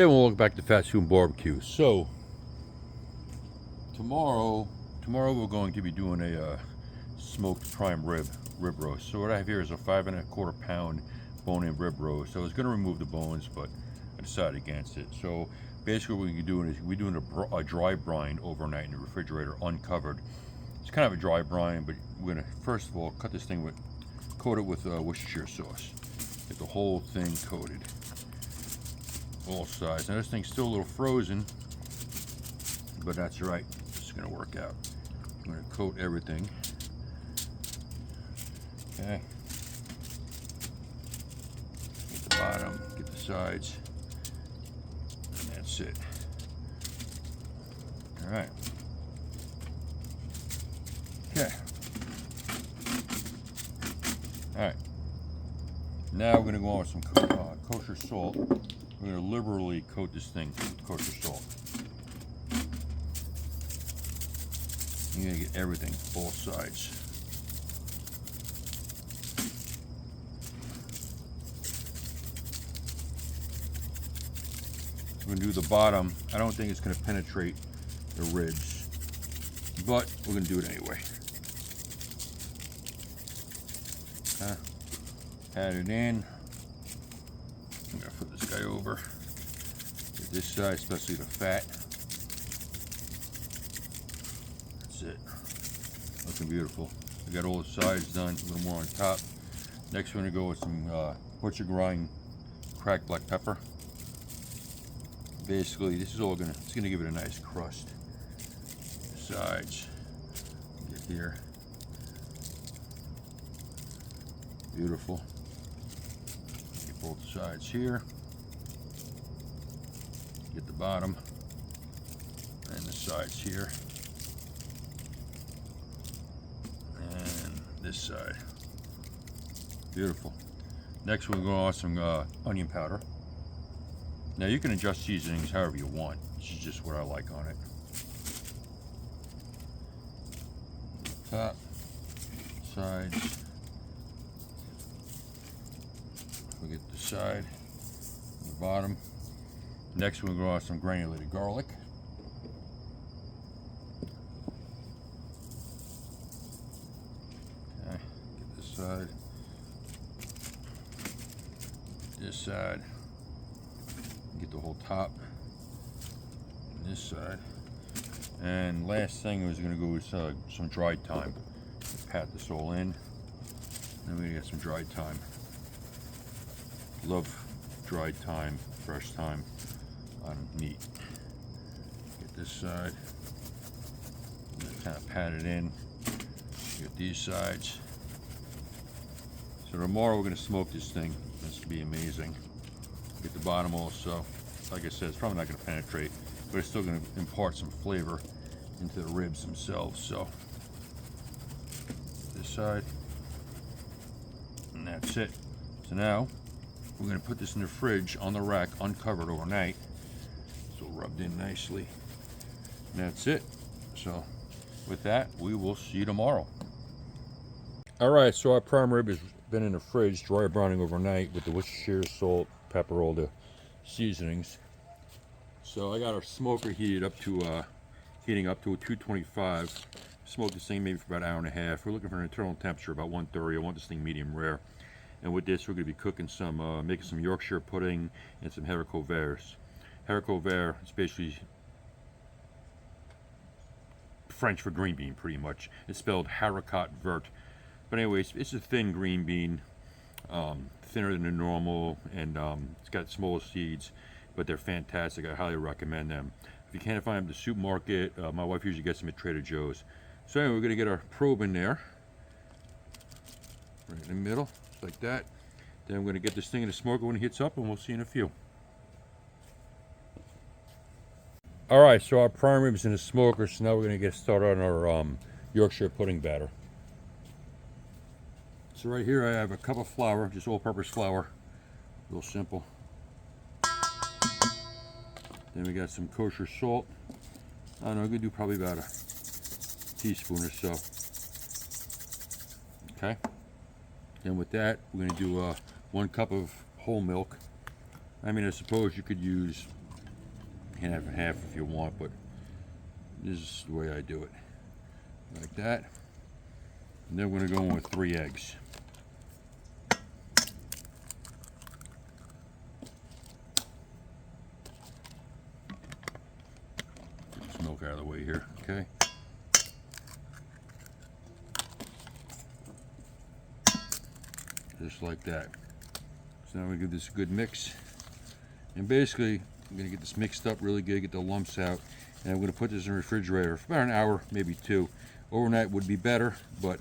Hey, welcome back to Fast Food Barbecue. So tomorrow we're going to be doing a smoked prime rib roast. So what I have here is a 5¼ pound bone-in rib roast. I was going to remove the bones, but I decided against it. So basically, what we're doing is we're doing a dry brine overnight in the refrigerator, uncovered. It's kind of a dry brine, but we're gonna first of all coat it with Worcestershire sauce. Get the whole thing coated. All sides. Now this thing's still a little frozen, but that's right. It's gonna work out. I'm gonna coat everything. Okay. Get the bottom, get the sides, and that's it. All right. Okay. All right. Now we're gonna go on with some kosher salt. We're going to liberally coat this thing with kosher salt. You're going to get everything, both sides. We're going to do the bottom. I don't think it's going to penetrate the ribs, but we're going to do it anyway. Add it in. I'm going to flip this guy over. Get this side, especially the fat. That's it. Looking beautiful. We got all the sides done, a little more on top. Next we're going to go with some butcher grind cracked black pepper. Basically, this is all it's going to give it a nice crust. Sides. Get here. Beautiful. Get both sides here. Get the bottom and the sides here. And this side. Beautiful. Next we're going to go on some onion powder. Now you can adjust seasonings however you want. This is just what I like on it. Top, sides. We get the side, the bottom. Next, we're going to go on some granulated garlic. Okay, get this side, get the whole top, and this side. And last thing is going to go with some dried thyme. Pat this all in. Then we're going to get some dried thyme. Love dried thyme, fresh thyme on meat. Get this side, kind of pat it in. Get these sides. So tomorrow we're going to smoke this thing. This will be amazing. Get the bottom also. Like I said, it's probably not going to penetrate, but it's still going to impart some flavor into the ribs themselves. So this side, and that's it. So now we're going to put this in the fridge on the rack, uncovered overnight. So rubbed in nicely. And that's it. So with that, we will see you tomorrow. Alright, so our prime rib has been in the fridge, dry browning overnight with the Worcestershire salt, pepper, all the seasonings. So I got our smoker heating up to a 225. Smoked this thing maybe for about an hour and a half. We're looking for an internal temperature about 130. I want this thing medium rare. And with this, we're going to be cooking making some Yorkshire pudding and some haricot verts. Haricot vert is basically French for green bean, pretty much. It's spelled haricot vert. But anyways, it's a thin green bean, thinner than the normal, and it's got smaller seeds, but they're fantastic. I highly recommend them. If you can't find them at the supermarket, my wife usually gets them at Trader Joe's. So anyway, we're going to get our probe in there, right in the middle. Like that. Then I'm going to get this thing in the smoker when it heats up, and we'll see in a few. Alright, so our prime rib is in the smoker, so now we're going to get started on our Yorkshire pudding batter. So right here I have a cup of flour, just all-purpose flour, real simple. Then we got some kosher salt. I don't know, I'm going to do probably about a teaspoon or so. Okay. Then with that, we're going to do 1 cup of whole milk. I mean, I suppose you could use half and half if you want, but this is the way I do it. Like that. And then we're going to go in with 3 eggs. Get this milk out of the way here, okay? Just like that. So now we give this a good mix. And basically, I'm going to get this mixed up really good, get the lumps out. And I'm going to put this in the refrigerator for about an hour, maybe 2. Overnight would be better, but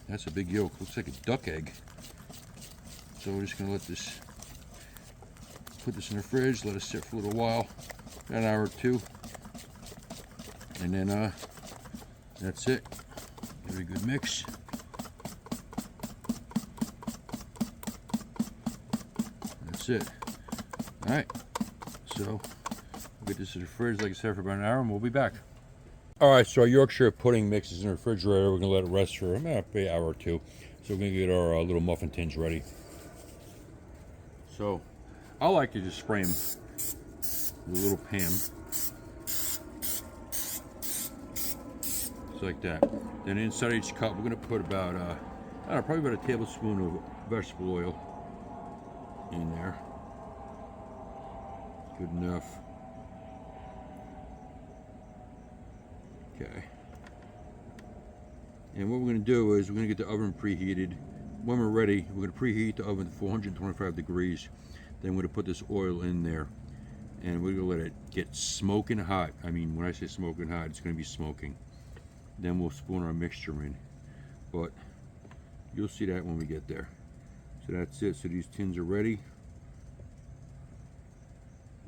that's a big yolk. Looks like a duck egg. So we're just going to let this, put this in the fridge, let it sit for a little while, about an hour or 2. And then that's it. Very good mix. That's it. Alright, so we'll get this in the fridge, like I said, for about an hour, and we'll be back. Alright, so our Yorkshire pudding mix is in the refrigerator. We're going to let it rest for about an hour or 2. So we're going to get our little muffin tins ready. So, I like to just spray them with a little pan. Just like that. Then inside each cup, we're going to put about, I don't know, probably about a tablespoon of vegetable oil in there. Good enough. Okay. And what we're going to do is we're going to get the oven preheated. When we're ready, we're going to preheat the oven to 425 degrees. Then we're going to put this oil in there. And we're going to let it get smoking hot. I mean, when I say smoking hot, it's going to be smoking. Then we'll spoon our mixture in. But you'll see that when we get there. So that's it. So these tins are ready.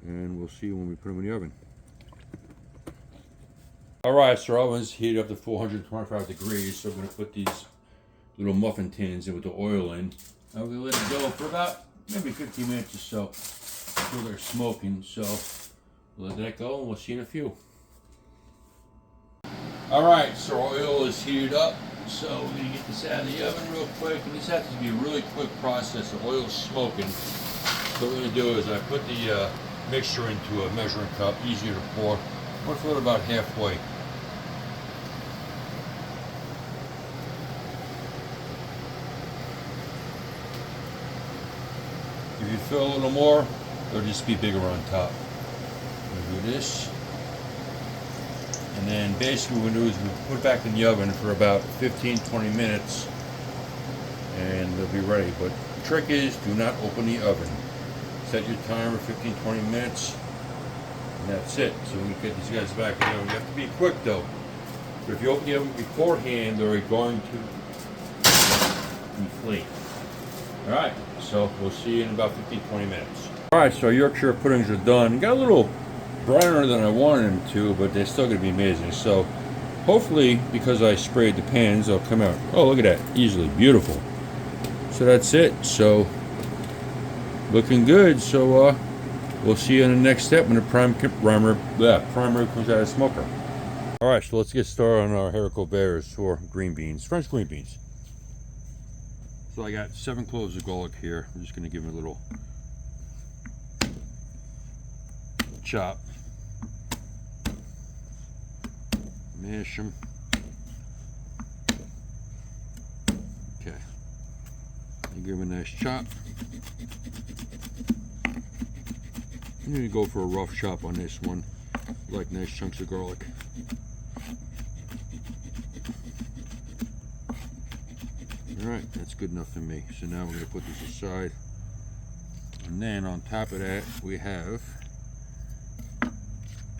And we'll see when we put them in the oven. Alright, so our oven's heated up to 425 degrees, so we're going to put these little muffin tins in with the oil in. And we're going to let it go for about maybe 15 minutes or so until they're smoking. So we'll let that go and we'll see in a few. Alright, so our oil is heated up, so we're going to get this out of the oven real quick. And this has to be a really quick process. The oil is smoking. So what we're going to do is I put the mixture into a measuring cup, easier to pour. We'll fill it about halfway. If you fill a little more, it'll just be bigger on top. We'll do this. And then basically what we'll do is we'll put it back in the oven for about 15-20 minutes and they'll be ready. But the trick is, do not open the oven. Set your timer for 15-20 minutes. And that's it. So we get these guys back in the oven. You have to be quick though. But if you open the oven beforehand, they're going to deflate. Alright, so we'll see you in about 15-20 minutes. Alright, so Yorkshire puddings are done. Got a little browner than I wanted them to, but they're still going to be amazing. So hopefully, because I sprayed the pans, they'll come out. Oh, look at that. Easily. Beautiful. So that's it. So looking good. So we'll see you in the next step when the prime rib comes out of the smoker. Alright, so let's get started on our haricot verts, or green beans, French green beans. So I got 7 cloves of garlic here. I'm just going to give them a little chop. Mash them. Okay. And give them a nice chop. I'm going to go for a rough chop on this one. I like nice chunks of garlic. Alright, that's good enough for me. So now we're going to put this aside. And then on top of that, we have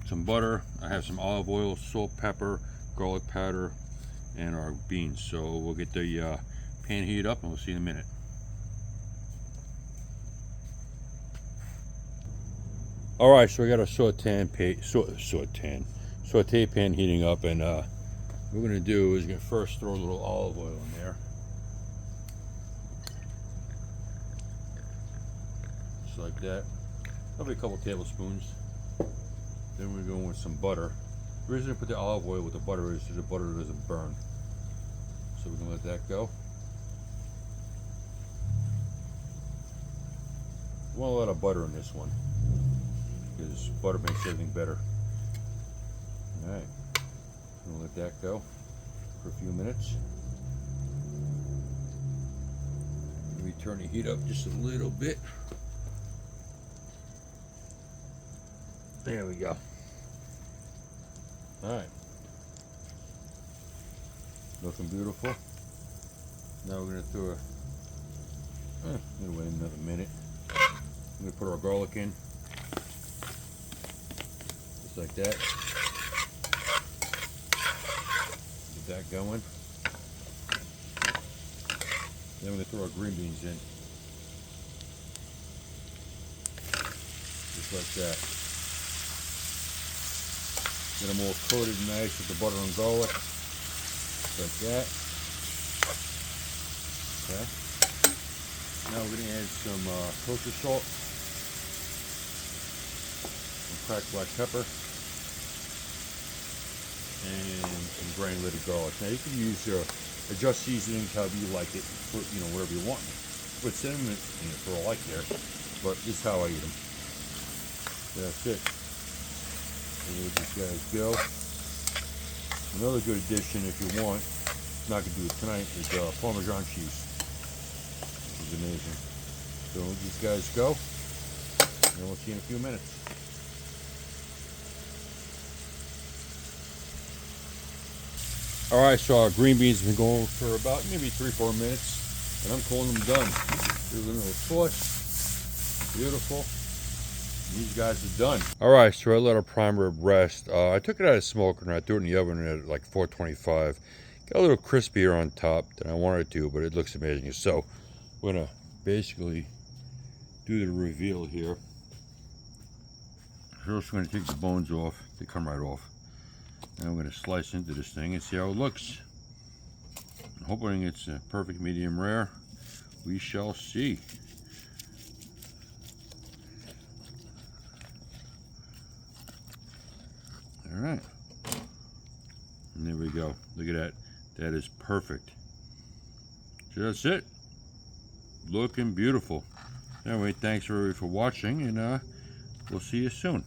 some butter. I have some olive oil, salt, pepper, garlic powder, and our beans. So we'll get the pan heated up and we'll see in a minute. Alright, so we got our saute pan heating up, and what we're going to do is we're going to first throw a little olive oil in there. Just like that. Probably a couple tablespoons. Then we're going with some butter. The reason I put the olive oil with the butter is so the butter doesn't burn. So we're going to let that go. I want a lot of butter in this one. because butter makes everything better. Alright, I'm gonna let that go for a few minutes. Let me turn the heat up just a little bit. There we go. Alright. Looking beautiful. Now we're going to throw a... I'm going to wait another minute. I'm going to put our garlic in. Just like that. Get that going. Then we're going to throw our green beans in. Just like that. Get them all coated nice with the butter and garlic. Just like that. Okay. Now we're going to add some kosher salt, some cracked black pepper, and some granulated garlic. Now you can use adjust seasonings however you like it, put wherever you want. Put cinnamon in it for all I care, but this is how I eat them. That's it. And there these guys go. Another good addition if you want, not going to do it tonight, is Parmesan cheese. This is amazing. So these guys go, and we'll see you in a few minutes. Alright, so our green beans have been going for about maybe 3-4 minutes, and I'm calling them done. Here's a little sauce. Beautiful. These guys are done. Alright, so I let our prime rib rest. I took it out of the smoker and I threw it in the oven at like 425. Got a little crispier on top than I wanted to, but it looks amazing. So I'm going to basically do the reveal here. First, I'm going to take the bones off. They come right off. And I'm going to slice into this thing and see how it looks. I'm hoping it's a perfect medium rare. We shall see. Alright. And there we go. Look at that. That is perfect. So that's it. Looking beautiful. Anyway, thanks everybody for watching, and we'll see you soon.